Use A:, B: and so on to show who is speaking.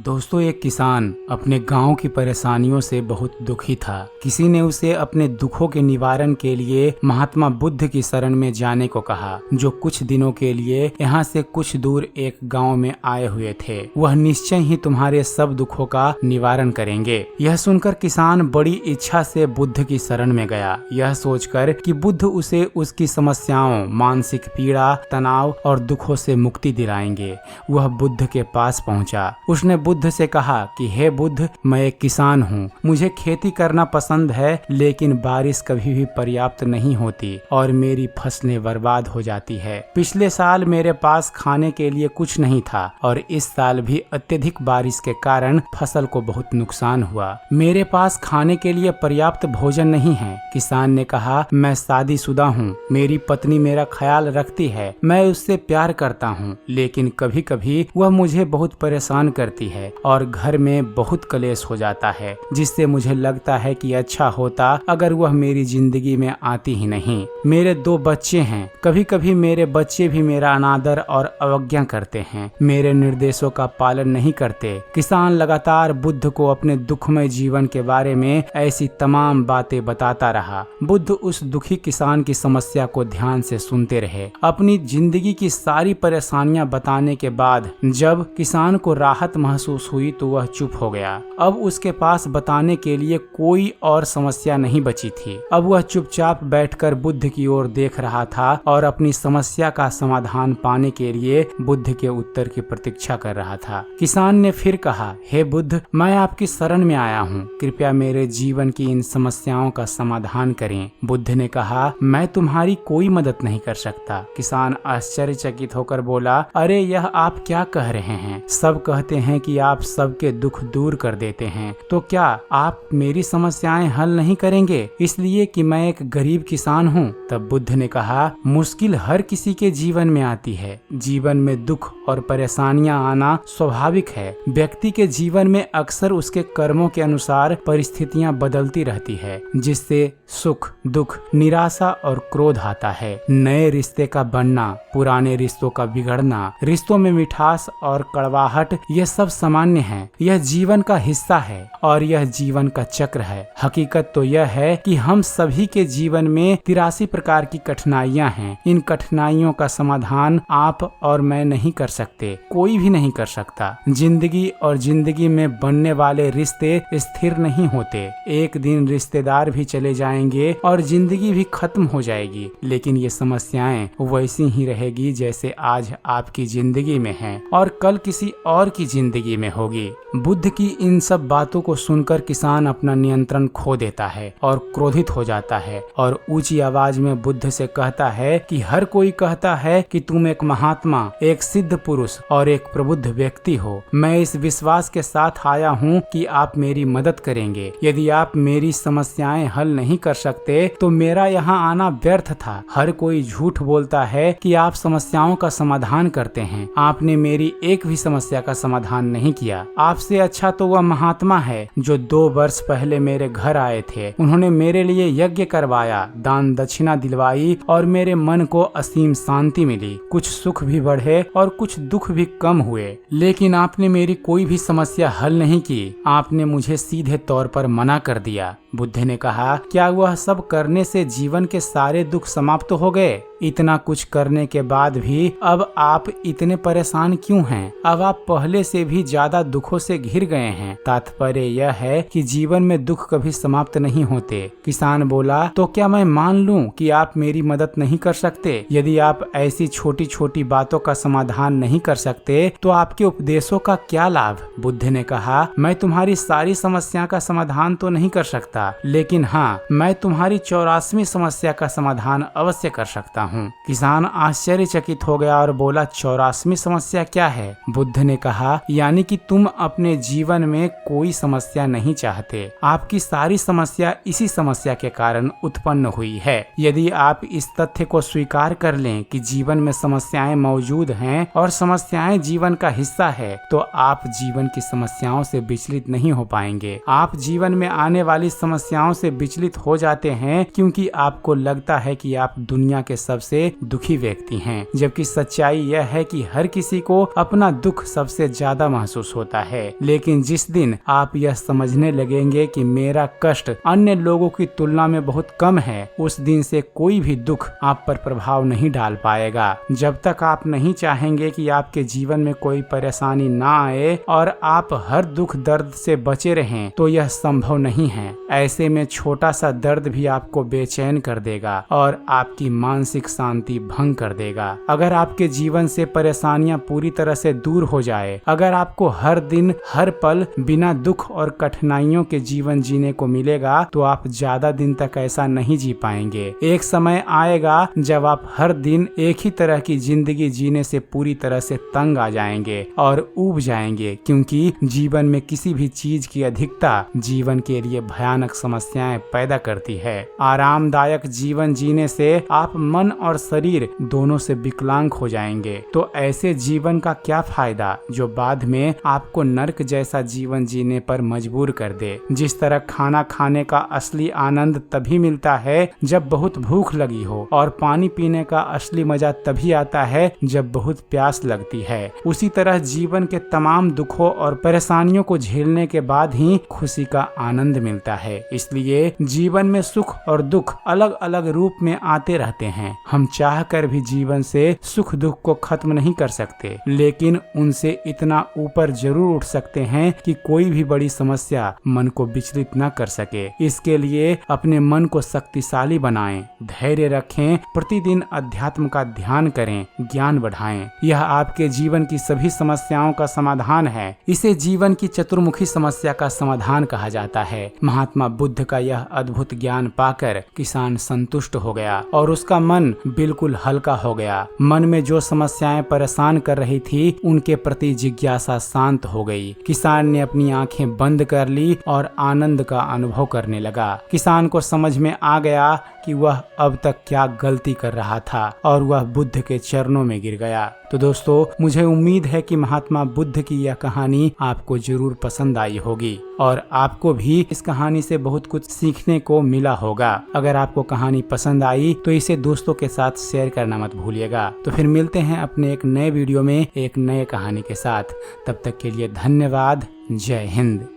A: दोस्तों, एक किसान अपने गांव की परेशानियों से बहुत दुखी था। किसी ने उसे अपने दुखों के निवारण के लिए महात्मा बुद्ध की शरण में जाने को कहा, जो कुछ दिनों के लिए यहाँ से कुछ दूर एक गांव में आए हुए थे। वह निश्चय ही तुम्हारे सब दुखों का निवारण करेंगे। यह सुनकर किसान बड़ी इच्छा से बुद्ध की शरण में गया, यह सोचकर कि बुद्ध उसे उसकी समस्याओं, मानसिक पीड़ा, तनाव और दुखों से मुक्ति दिलाएंगे। वह बुद्ध के पास पहुंचा। उसने बुद्ध से कहा कि हे बुद्ध, मैं एक किसान हूँ। मुझे खेती करना पसंद है, लेकिन बारिश कभी भी पर्याप्त नहीं होती और मेरी फसलें बर्बाद हो जाती है। पिछले साल मेरे पास खाने के लिए कुछ नहीं था और इस साल भी अत्यधिक बारिश के कारण फसल को बहुत नुकसान हुआ। मेरे पास खाने के लिए पर्याप्त भोजन नहीं है। किसान ने कहा, मैं शादीशुदा हूँ, मेरी पत्नी मेरा ख्याल रखती है, मैं उससे प्यार करता हूँ, लेकिन कभी कभी वह मुझे बहुत परेशान करती है और घर में बहुत कलेश हो जाता है, जिससे मुझे लगता है कि अच्छा होता अगर वह मेरी जिंदगी में आती ही नहीं। मेरे 2 बच्चे हैं, कभी कभी मेरे बच्चे भी मेरा अनादर और अवज्ञा करते हैं, मेरे निर्देशों का पालन नहीं करते। किसान लगातार बुद्ध को अपने दुखमय जीवन के बारे में ऐसी तमाम बातें बताता रहा। बुद्ध उस दुखी किसान की समस्या को ध्यान से सुनते रहे। अपनी जिंदगी की सारी परेशानियां बताने के बाद जब किसान को राहत महसूस हुई तो वह चुप हो गया। अब उसके पास बताने के लिए कोई और समस्या नहीं बची थी। अब वह चुपचाप बैठकर बुद्ध की ओर देख रहा था और अपनी समस्या का समाधान पाने के लिए बुद्ध के उत्तर की प्रतीक्षा कर रहा था। किसान ने फिर कहा, हे बुद्ध, मैं आपकी शरण में आया हूँ, कृपया मेरे जीवन की इन समस्याओं का समाधान करें। बुद्ध ने कहा, मैं तुम्हारी कोई मदद नहीं कर सकता। किसान आश्चर्यचकित होकर बोला, अरे यह आप क्या कह रहे हैं? सब कहते हैं कि आप सबके दुख दूर कर देते हैं, तो क्या आप मेरी समस्याएं हल नहीं करेंगे इसलिए कि मैं एक गरीब किसान हूँ? तब बुद्ध ने कहा, मुश्किल हर किसी के जीवन में आती है। जीवन में दुख और परेशानियां आना स्वाभाविक है। व्यक्ति के जीवन में अक्सर उसके कर्मों के अनुसार परिस्थितियां बदलती रहती है, जिससे सुख, दुख, निराशा और क्रोध आता है। नए रिश्ते का बनना, पुराने रिश्तों का बिगड़ना, रिश्तों में मिठास और कड़वाहट, यह सब सामान्य है। यह जीवन का हिस्सा है और यह जीवन का चक्र है। हकीकत तो यह है कि हम सभी के जीवन में 83 प्रकार की कठिनाइयां हैं। इन कठिनाइयों का समाधान आप और मैं नहीं कर सकते, कोई भी नहीं कर सकता। जिंदगी और जिंदगी में बनने वाले रिश्ते स्थिर नहीं होते। एक दिन रिश्तेदार भी चले जाएंगे और जिंदगी भी खत्म हो जाएगी, लेकिन ये समस्याएं वैसी ही रहेगी जैसे आज आपकी जिंदगी में है और कल किसी और की जिंदगी में होगी। बुद्ध की इन सब बातों को सुनकर किसान अपना नियंत्रण खो देता है और क्रोधित हो जाता है और ऊंची आवाज में बुद्ध से कहता है कि हर कोई कहता है कि तुम एक महात्मा, एक सिद्ध पुरुष और एक प्रबुद्ध व्यक्ति हो। मैं इस विश्वास के साथ आया हूँ कि आप मेरी मदद करेंगे। यदि आप मेरी समस्याएं हल नहीं कर सकते तो मेरा यहाँ आना व्यर्थ था। हर कोई झूठ बोलता है कि आप समस्याओं का समाधान करते हैं। आपने मेरी एक भी समस्या का समाधान नहीं किया। आपसे अच्छा तो वह महात्मा है जो 2 वर्ष पहले मेरे घर आए थे। उन्होंने मेरे लिए यज्ञ करवाया, दान दक्षिणा दिलवाई और मेरे मन को असीम शांति मिली। कुछ सुख भी बढ़े और कुछ दुख भी कम हुए, लेकिन आपने मेरी कोई भी समस्या हल नहीं की। आपने मुझे सीधे तौर पर मना कर दिया। बुद्ध ने कहा, क्या वह सब करने से जीवन के सारे दुख समाप्त हो गए? इतना कुछ करने के बाद भी अब आप इतने परेशान क्यों हैं? अब आप पहले से भी ज्यादा दुखों से घिर गए हैं। तात्पर्य यह है कि जीवन में दुख कभी समाप्त नहीं होते। किसान बोला, तो क्या मैं मान लूं कि आप मेरी मदद नहीं कर सकते? यदि आप ऐसी छोटी छोटी बातों का समाधान नहीं कर सकते तो आपके उपदेशों का क्या लाभ? बुद्ध ने कहा, मैं तुम्हारी सारी समस्या का समाधान तो नहीं कर सकता, लेकिन हाँ, मैं तुम्हारी 84वीं समस्या का समाधान अवश्य कर सकता हूँ। किसान आश्चर्यचकित हो गया और बोला, 84वीं समस्या क्या है? बुद्ध ने कहा, यानी कि तुम अपने जीवन में कोई समस्या नहीं चाहते। आपकी सारी समस्या इसी समस्या के कारण उत्पन्न हुई है। यदि आप इस तथ्य को स्वीकार कर लें कि जीवन में समस्याएं मौजूद हैं और समस्याएं जीवन का हिस्सा है, तो आप जीवन की समस्याओं से विचलित नहीं हो पाएंगे। आप जीवन में आने वाली समस्याओं से विचलित हो जाते हैं क्योंकि आपको लगता है कि आप दुनिया के सबसे दुखी व्यक्ति हैं, जबकि सच्चाई यह है कि हर किसी को अपना दुख सबसे ज्यादा महसूस होता है। लेकिन जिस दिन आप यह समझने लगेंगे कि मेरा कष्ट अन्य लोगों की तुलना में बहुत कम है, उस दिन से कोई भी दुख आप पर प्रभाव नहीं डाल पाएगा। जब तक आप नहीं चाहेंगे कि आपके जीवन में कोई परेशानी ना आए और आप हर दुख दर्द से बचे रहें, तो यह संभव नहीं है। ऐसे में छोटा सा दर्द भी आपको बेचैन कर देगा और आपकी मानसिक शांति भंग कर देगा। अगर आपके जीवन से परेशानियां पूरी तरह से दूर हो जाए, अगर आपको हर दिन हर पल बिना दुख और कठिनाइयों के जीवन जीने को मिलेगा, तो आप ज्यादा दिन तक ऐसा नहीं जी पाएंगे। एक समय आएगा जब आप हर दिन एक ही तरह की जिंदगी जीने से पूरी तरह से तंग आ जाएंगे और ऊब जाएंगे, क्योंकि जीवन में किसी भी चीज की अधिकता जीवन के लिए भयानक समस्याएं पैदा करती है। आरामदायक जीवन जीने से आप मन और शरीर दोनों से विकलांग हो जाएंगे। तो ऐसे जीवन का क्या फायदा जो बाद में आपको नर्क जैसा जीवन जीने पर मजबूर कर दे। जिस तरह खाना खाने का असली आनंद तभी मिलता है जब बहुत भूख लगी हो, और पानी पीने का असली मजा तभी आता है जब बहुत प्यास लगती है, उसी तरह जीवन के तमाम दुखों और परेशानियों को झेलने के बाद ही खुशी का आनंद मिलता है। इसलिए जीवन में सुख और दुख अलग अलग रूप में आते रहते हैं। हम चाहकर भी जीवन से सुख दुख को खत्म नहीं कर सकते, लेकिन उनसे इतना ऊपर जरूर उठ सकते हैं कि कोई भी बड़ी समस्या मन को विचलित न कर सके। इसके लिए अपने मन को शक्तिशाली बनाएं, धैर्य रखें, प्रतिदिन अध्यात्म का ध्यान करें, ज्ञान बढ़ाएं। यह आपके जीवन की सभी समस्याओं का समाधान है। इसे जीवन की चतुर्मुखी समस्या का समाधान कहा जाता है। महात्मा बुद्ध का यह अद्भुत ज्ञान पाकर किसान संतुष्ट हो गया और उसका मन बिल्कुल हल्का हो गया। मन में जो समस्याएं परेशान कर रही थी, उनके प्रति जिज्ञासा शांत हो गई। किसान ने अपनी आंखें बंद कर ली और आनंद का अनुभव करने लगा। किसान को समझ में आ गया कि वह अब तक क्या गलती कर रहा था और वह बुद्ध के चरणों में गिर गया। तो दोस्तों, मुझे उम्मीद है कि महात्मा बुद्ध की यह कहानी आपको जरूर पसंद आई होगी और आपको भी इस कहानी से बहुत कुछ सीखने को मिला होगा। अगर आपको कहानी पसंद आई तो इसे दोस्तों के साथ शेयर करना मत भूलिएगा। तो फिर मिलते हैं अपने एक नए वीडियो में एक नए कहानी के साथ। तब तक के लिए धन्यवाद। जय हिंद।